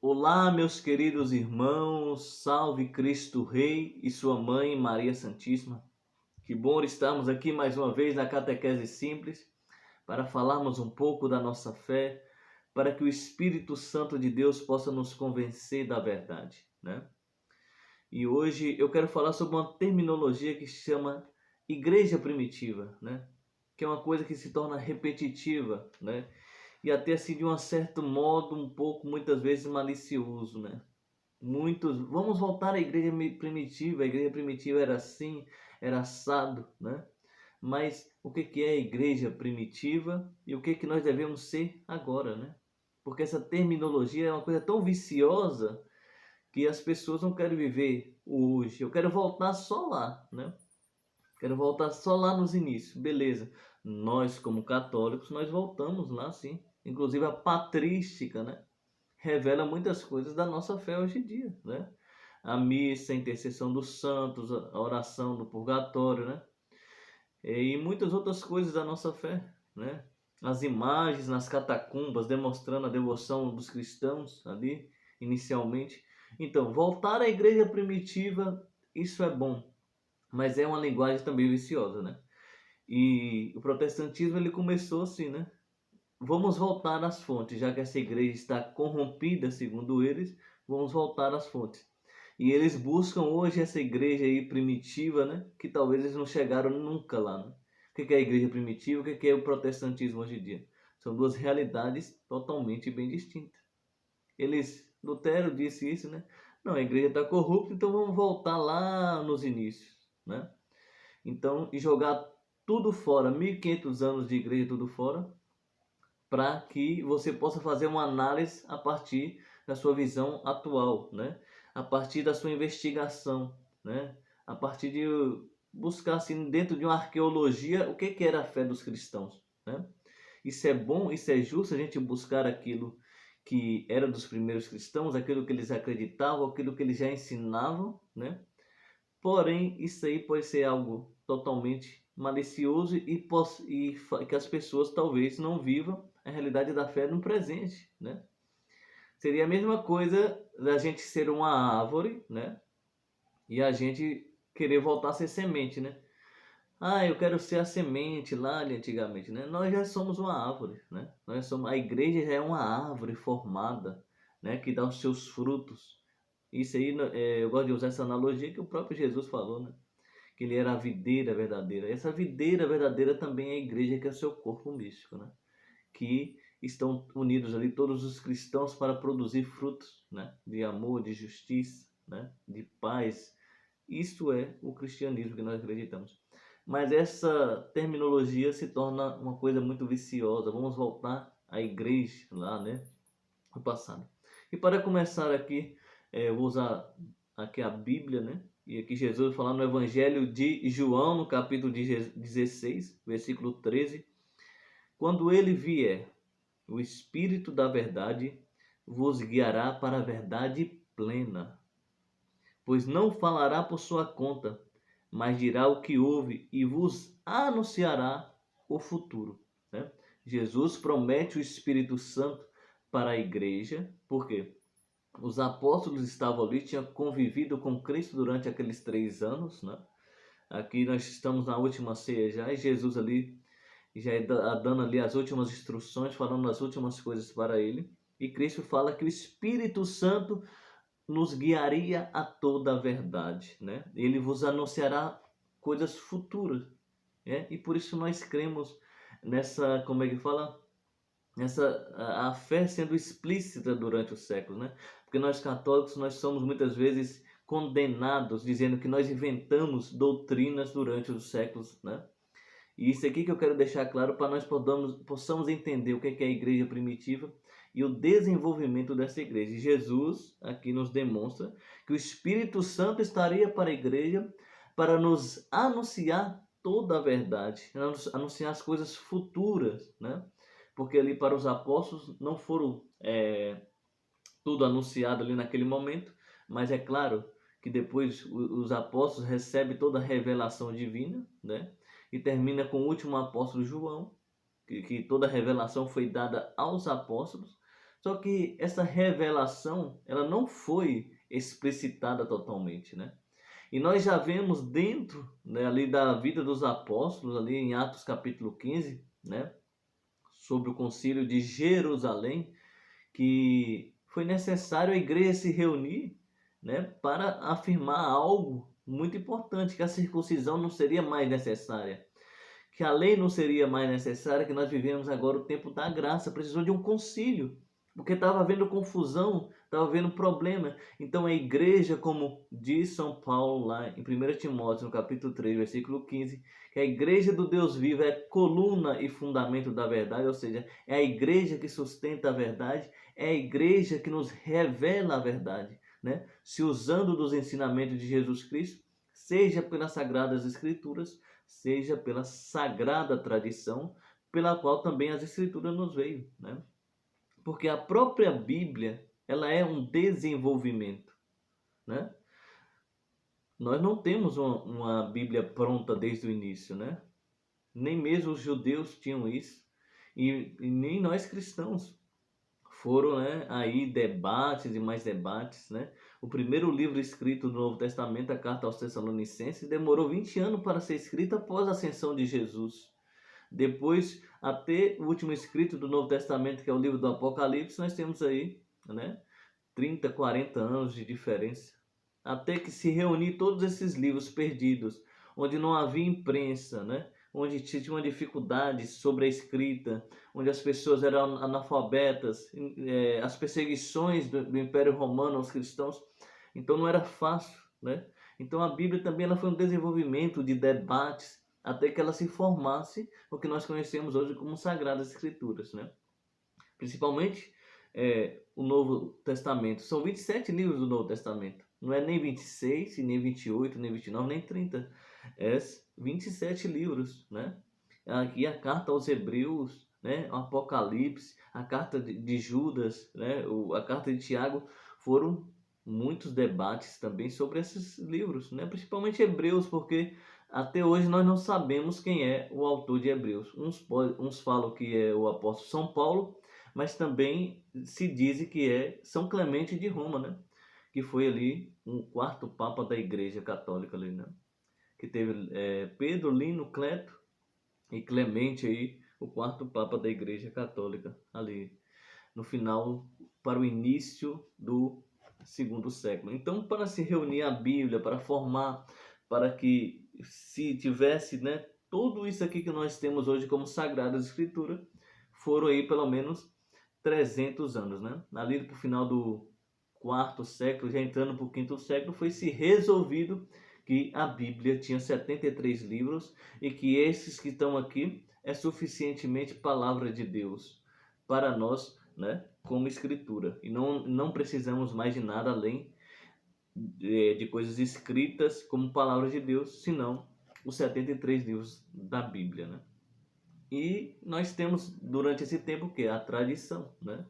Olá, meus queridos irmãos, salve Cristo Rei e sua mãe Maria Santíssima. Que bom estarmos aqui mais uma vez na Catequese Simples para falarmos um pouco da nossa fé, para que o Espírito Santo de Deus possa nos convencer da verdade, né? E hoje eu quero falar sobre uma terminologia que se chama igreja primitiva, né? Que é uma coisa que se torna repetitiva, né? E até assim de um certo modo um pouco muitas vezes malicioso, né? Muitos, vamos voltar à igreja primitiva. A igreja primitiva era assim, era assado, né? Mas o que é a igreja primitiva e o que nós devemos ser agora, né? Porque essa terminologia é uma coisa tão viciosa que as pessoas não querem viver o hoje. Eu quero voltar só lá, né? Quero voltar só lá nos inícios. Beleza. Nós, como católicos, nós voltamos lá, sim. Inclusive a patrística, né? Revela muitas coisas da nossa fé hoje em dia, né? A missa, a intercessão dos santos, a oração do purgatório, né? E muitas outras coisas da nossa fé, né? As imagens nas catacumbas demonstrando a devoção dos cristãos ali, inicialmente. Então, voltar à igreja primitiva, isso é bom, mas é uma linguagem também viciosa, né? E o protestantismo ele começou assim, né? Vamos voltar às fontes, já que essa igreja está corrompida, segundo eles, vamos voltar às fontes. E eles buscam hoje essa igreja aí primitiva, né? Que talvez eles não chegaram nunca lá, né? O que é a igreja primitiva? O que é o protestantismo hoje em dia? São duas realidades totalmente bem distintas. Lutero disse isso, né? Não, a igreja está corrupta, então vamos voltar lá nos inícios, né? Então, e jogar tudo fora, 1500 anos de igreja tudo fora, para que você possa fazer uma análise a partir da sua visão atual, né? A partir da sua investigação, né? A partir de buscar assim dentro de uma arqueologia o que era a fé dos cristãos, né? Isso é bom, isso é justo a gente buscar aquilo que era dos primeiros cristãos, aquilo que eles acreditavam, aquilo que eles já ensinavam, né? Porém, isso aí pode ser algo totalmente malicioso e que as pessoas talvez não vivam a realidade da fé no presente, né? Seria a mesma coisa da gente ser uma árvore, né? E a gente querer voltar a ser semente, né? Ah, eu quero ser a semente lá de antigamente, né? Nós já somos uma árvore, né? A igreja já é uma árvore formada, né? Que dá os seus frutos. Isso aí, eu gosto de usar essa analogia que o próprio Jesus falou, né? Que ele era a videira verdadeira. Essa videira verdadeira também é a igreja, que é o seu corpo místico, né? Que estão unidos ali todos os cristãos para produzir frutos, né? De amor, de justiça, né? De paz. Isto é o cristianismo que nós acreditamos. Mas essa terminologia se torna uma coisa muito viciosa. Vamos voltar à igreja lá, né? No passado. E para começar aqui, eu vou usar aqui a Bíblia, né? E aqui Jesus falar no Evangelho de João, no capítulo 16, versículo 13. Quando ele vier, o Espírito da verdade vos guiará para a verdade plena, pois não falará por sua conta, mas dirá o que ouve e vos anunciará o futuro, né? Jesus promete o Espírito Santo para a igreja, porque os apóstolos estavam ali, tinham convivido com Cristo durante aqueles 3 anos, né? Aqui nós estamos na última ceia já, e Jesus ali já dando ali as últimas instruções, falando as últimas coisas para ele. E Cristo fala que o Espírito Santo nos guiaria a toda a verdade, né? Ele vos anunciará coisas futuras, né? E por isso nós cremos nessa, como é que fala? A fé sendo explícita durante os séculos, né? Porque nós católicos, nós somos muitas vezes condenados, dizendo que nós inventamos doutrinas durante os séculos, né? E isso aqui que eu quero deixar claro para nós possamos entender o que é a igreja primitiva e o desenvolvimento dessa igreja. E Jesus aqui nos demonstra que o Espírito Santo estaria para a igreja para nos anunciar toda a verdade, anunciar as coisas futuras, né? Porque ali para os apóstolos não foram tudo anunciado ali naquele momento, mas é claro que depois os apóstolos recebem toda a revelação divina, né? E termina com o último apóstolo João, que toda a revelação foi dada aos apóstolos, Só que essa revelação, ela não foi explicitada totalmente, né? E nós já vemos dentro, né, ali da vida dos apóstolos, ali em Atos capítulo 15, né, sobre o concílio de Jerusalém, que foi necessário a igreja se reunir, né, para afirmar algo muito importante, que a circuncisão não seria mais necessária, que a lei não seria mais necessária, que nós vivemos agora o tempo da graça. Precisou de um concílio, porque estava havendo confusão, estava havendo problema. Então a igreja, como diz São Paulo lá em 1 Timóteo, no capítulo 3, versículo 15, que a igreja do Deus vivo é coluna e fundamento da verdade, ou seja, é a igreja que sustenta a verdade, é a igreja que nos revela a verdade, né? Se usando dos ensinamentos de Jesus Cristo, seja pelas Sagradas Escrituras, seja pela sagrada tradição, pela qual também as Escrituras nos veio, né? Porque a própria Bíblia, ela é um desenvolvimento, né? Nós não temos uma Bíblia pronta desde o início, né? Nem mesmo os judeus tinham isso, e nem nós cristãos. Foram, né, aí debates e mais debates, né? O primeiro livro escrito do Novo Testamento, a Carta aos Tessalonicenses, demorou 20 anos para ser escrita após a ascensão de Jesus. Depois, até o último escrito do Novo Testamento, que é o livro do Apocalipse, nós temos aí, né, 30, 40 anos de diferença. Até que se reunir todos esses livros perdidos, onde não havia imprensa, né? Onde tinha uma dificuldade sobre a escrita, onde as pessoas eram analfabetas, as perseguições do Império Romano aos cristãos, então não era fácil, né? Então a Bíblia também ela foi um desenvolvimento de debates até que ela se formasse o que nós conhecemos hoje como Sagradas Escrituras, né? Principalmente o Novo Testamento. São 27 livros do Novo Testamento. Não é nem 26, nem 28, nem 29, nem 30. É 27 livros, né? Aqui a carta aos Hebreus, né? O Apocalipse, a carta de Judas, né? A carta de Tiago, foram muitos debates também sobre esses livros, né? Principalmente Hebreus, porque até hoje nós não sabemos quem é o autor de Hebreus. Uns falam que é o apóstolo São Paulo, mas também se diz que é São Clemente de Roma, né? Que foi ali um quarto papa da Igreja Católica ali, né? Que teve Pedro, Lino, Cleto e Clemente aí, o quarto papa da Igreja Católica ali no final para o início do segundo século. Então, para se reunir a Bíblia, para formar, para que se tivesse, né, tudo isso aqui que nós temos hoje como Sagrada Escritura, foram aí pelo menos 300 anos, né? Ali para o final do quarto século, já entrando para o quinto século, foi se resolvido que a Bíblia tinha 73 livros e que esses que estão aqui é suficientemente palavra de Deus para nós, né, como escritura. E não precisamos mais de nada além de coisas escritas como palavra de Deus, senão os 73 livros da Bíblia, né? E nós temos durante esse tempo o que? A tradição, né?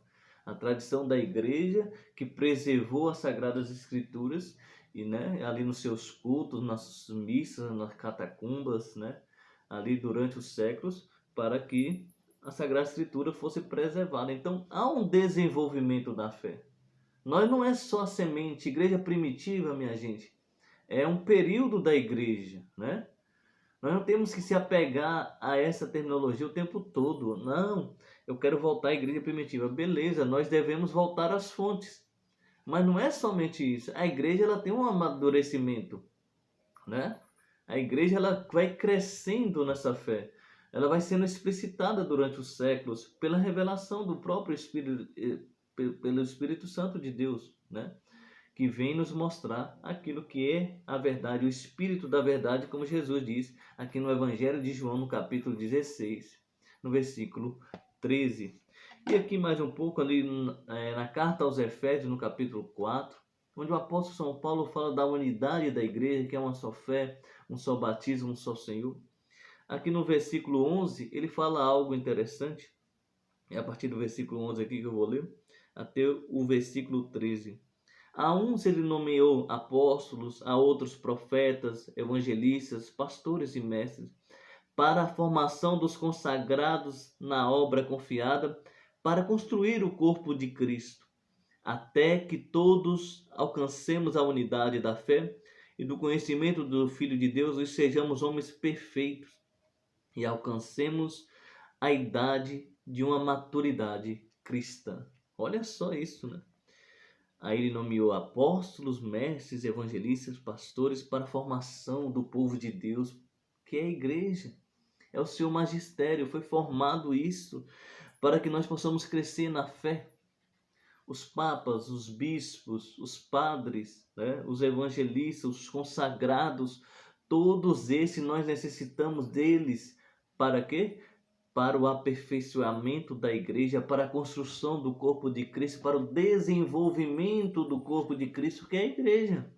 A tradição da igreja que preservou as Sagradas Escrituras e, né, ali nos seus cultos, nas missas, nas catacumbas, né, ali durante os séculos, para que a Sagrada Escritura fosse preservada. Então há um desenvolvimento da fé. Nós não é só a semente, igreja primitiva, minha gente, é um período da igreja, né? Nós não temos que se apegar a essa terminologia o tempo todo. Não, eu quero voltar à igreja primitiva. Beleza, nós devemos voltar às fontes. Mas não é somente isso. A igreja ela tem um amadurecimento, né? A igreja ela vai crescendo nessa fé. Ela vai sendo explicitada durante os séculos pela revelação do próprio Espírito, pelo Espírito Santo de Deus, né? Que vem nos mostrar aquilo que é a verdade, o Espírito da verdade, como Jesus diz aqui no Evangelho de João, no capítulo 16, no versículo 13. E aqui mais um pouco ali na carta aos Efésios, no capítulo 4, onde o apóstolo São Paulo fala da unidade da igreja, que é uma só fé, um só batismo, um só Senhor. Aqui no versículo 11, ele fala algo interessante. É a partir do versículo 11 aqui que eu vou ler, até o versículo 13. A uns ele nomeou apóstolos, a outros profetas, evangelistas, pastores e mestres, para a formação dos consagrados na obra confiada, para construir o corpo de Cristo, até que todos alcancemos a unidade da fé e do conhecimento do Filho de Deus e sejamos homens perfeitos e alcancemos a idade de uma maturidade cristã. Olha só isso, né? Aí ele nomeou apóstolos, mestres, evangelistas, pastores para a formação do povo de Deus, que é a igreja. É o seu magistério, foi formado isso para que nós possamos crescer na fé. Os papas, os bispos, os padres, né? Os evangelistas, os consagrados, todos esses nós necessitamos deles. Para quê? Para o aperfeiçoamento da igreja, para a construção do corpo de Cristo, para o desenvolvimento do corpo de Cristo, que é a igreja.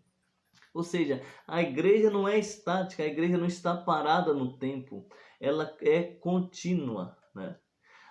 Ou seja, a igreja não é estática, a igreja não está parada no tempo, ela é contínua, né?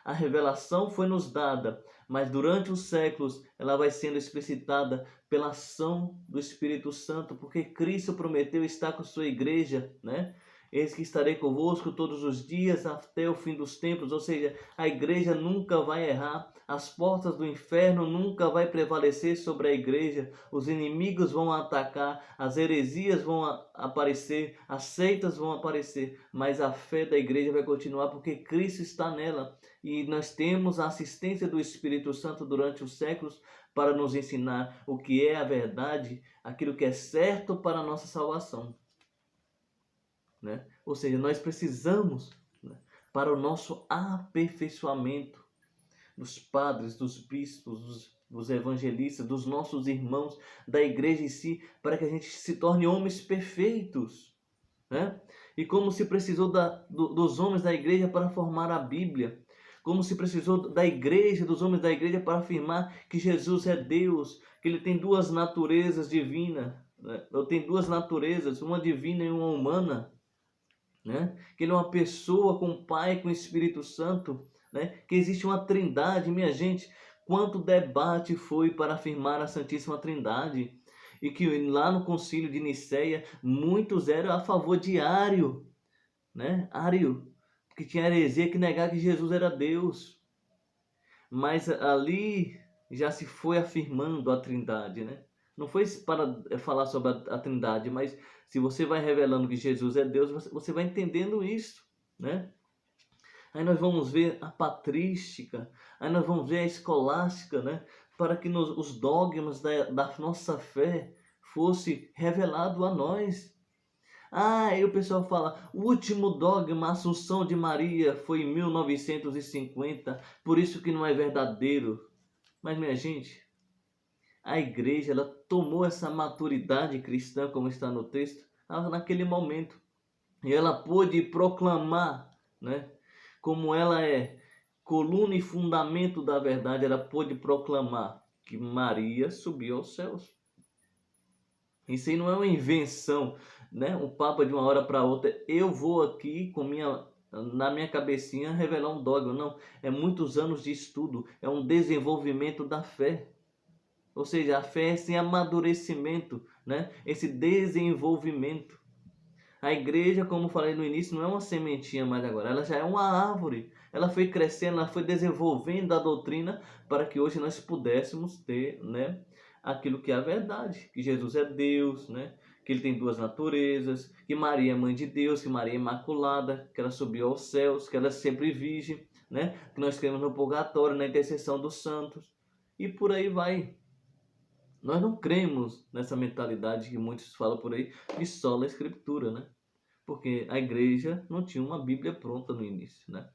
A revelação foi nos dada, mas durante os séculos ela vai sendo explicitada pela ação do Espírito Santo, porque Cristo prometeu estar com sua igreja, né? Eis que estarei convosco todos os dias até o fim dos tempos, ou seja, a igreja nunca vai errar, as portas do inferno nunca vai prevalecer sobre a igreja, os inimigos vão atacar, as heresias vão aparecer, as seitas vão aparecer, mas a fé da igreja vai continuar porque Cristo está nela e nós temos a assistência do Espírito Santo durante os séculos para nos ensinar o que é a verdade, aquilo que é certo para a nossa salvação. Né? Ou seja, nós precisamos, né, para o nosso aperfeiçoamento, dos padres, dos bispos, dos evangelistas, dos nossos irmãos, da igreja em si, para que a gente se torne homens perfeitos. Né? E como se precisou dos homens da igreja para formar a Bíblia, como se precisou da igreja, dos homens da igreja para afirmar que Jesus é Deus, que ele tem duas naturezas divinas, né? Ele tem duas naturezas, uma divina e uma humana. Né? Que ele é uma pessoa com o Pai, com o Espírito Santo, né? Que existe uma trindade, minha gente. Quanto debate foi para afirmar a Santíssima Trindade, e que lá no concílio de Nicéia muitos eram a favor de Ário, né? Ário, porque tinha heresia que negava que Jesus era Deus, mas ali já se foi afirmando a Trindade, né? Não foi para falar sobre a Trindade, mas se você vai revelando que Jesus é Deus, você vai entendendo isso, né? Aí nós vamos ver a patrística, aí nós vamos ver a escolástica, né? Para que os dogmas da nossa fé fosse revelado a nós. Ah, aí o pessoal fala, o último dogma, a Assunção de Maria, foi em 1950, por isso que não é verdadeiro. Mas, minha gente, a igreja ela tomou essa maturidade cristã, como está no texto, naquele momento. E ela pôde proclamar, né, como ela é coluna e fundamento da verdade, ela pôde proclamar que Maria subiu aos céus. Isso aí não é uma invenção, né? O Papa de uma hora para outra, eu vou aqui na minha cabecinha revelar um dogma. Não, é muitos anos de estudo, é um desenvolvimento da fé. Ou seja, a fé é esse amadurecimento, né? Esse desenvolvimento. A igreja, como falei no início, não é uma sementinha mais agora, ela já é uma árvore. Ela foi crescendo, ela foi desenvolvendo a doutrina para que hoje nós pudéssemos ter, né, aquilo que é a verdade, que Jesus é Deus, né? Que ele tem duas naturezas, que Maria é mãe de Deus, que Maria é imaculada, que ela subiu aos céus, que ela é sempre virgem, né? Que nós cremos no purgatório, na intercessão dos santos, e por aí vai. Nós não cremos nessa mentalidade que muitos falam por aí, de sola escritura, né? Porque a igreja não tinha uma Bíblia pronta no início, né?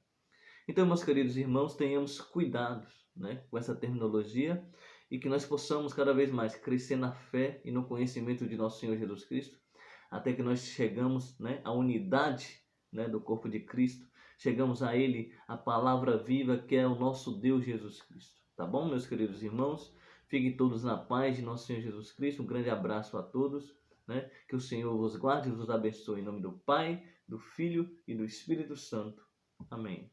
Então, meus queridos irmãos, tenhamos cuidados, né, com essa terminologia e que nós possamos cada vez mais crescer na fé e no conhecimento de nosso Senhor Jesus Cristo, até que nós chegamos, né, à unidade, né, do corpo de Cristo, chegamos a Ele, a palavra viva que é o nosso Deus Jesus Cristo. Tá bom, meus queridos irmãos? Fiquem todos na paz de nosso Senhor Jesus Cristo. Um grande abraço a todos, né? Que o Senhor vos guarde e vos abençoe. Em nome do Pai, do Filho e do Espírito Santo. Amém.